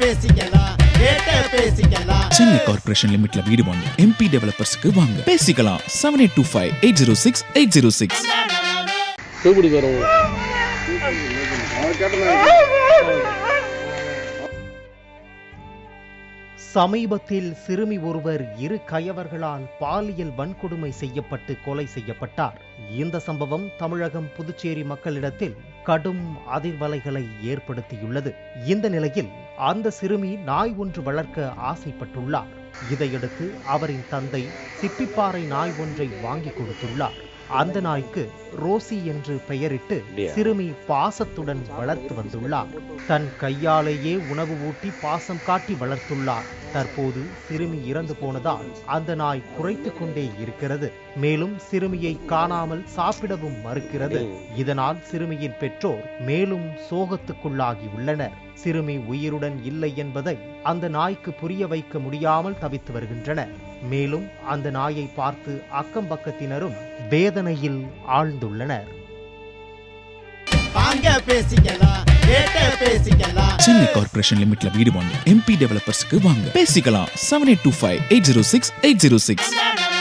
பேசிக்கலாம் சென்னை கார்ப்பரேஷன் லிமிட்ல வீடு வாங்க MP டெவலப்பர்ஸ்க்கு வாங்க பேசிக்கலாம் 7825806806. சமீபத்தில் சிறுமி ஒருவர் இரு கயவர்களால் பாலியல் வன்கொடுமை செய்யப்பட்டு கொலை செய்யப்பட்டார். இந்த சம்பவம் தமிழகம் புதுச்சேரி மக்களிடத்தில் கடும் அதிர்வலைகளை ஏற்படுத்தியுள்ளது. இந்த நிலையில் அந்த சிறுமி நாய் ஒன்று வளர்க்க ஆசைப்பட்டுள்ளார். இதையடுத்து அவரின் தந்தை சிப்பிப்பாறை நாய் ஒன்றை வாங்கி கொடுத்துள்ளார். அந்த நாய்க்கு ரோசி என்று பெயரிட்டு சிறுமி பாசத்துடன் வளர்த்து வந்துள்ளார். தன் கையாலேயே உணவு ஊட்டி பாசம் காட்டி வளர்த்துள்ளார். தற்போது சிறுமி இறந்து போனதால் அந்த நாய் குறைத்து கொண்டே இருக்கிறது. மேலும் சிறுமியை காணாமல் சாப்பிடவும் மறுக்கிறது. இதனால் சிறுமியின் பெற்றோர் மேலும் சோகத்துக்குள்ளாகி உள்ளனர். சிறுமி உயிருடன் இல்லை என்பதை அந்த நாய்க்கு புரிய வைக்க முடியாமல் தவித்து வருகின்றனர். மேலும் அந்த நாயை பார்த்து அக்கம் பக்கத்தினரும் வேதனையில் ஆழ்ந்துள்ளனர். சென்னை கார்ப்பரேஷன் லிமிட்ல வீடு வாங்க MP டெவலப்பர்ஸ்க்கு வாங்க பேசிக்கலாம் 7825806806.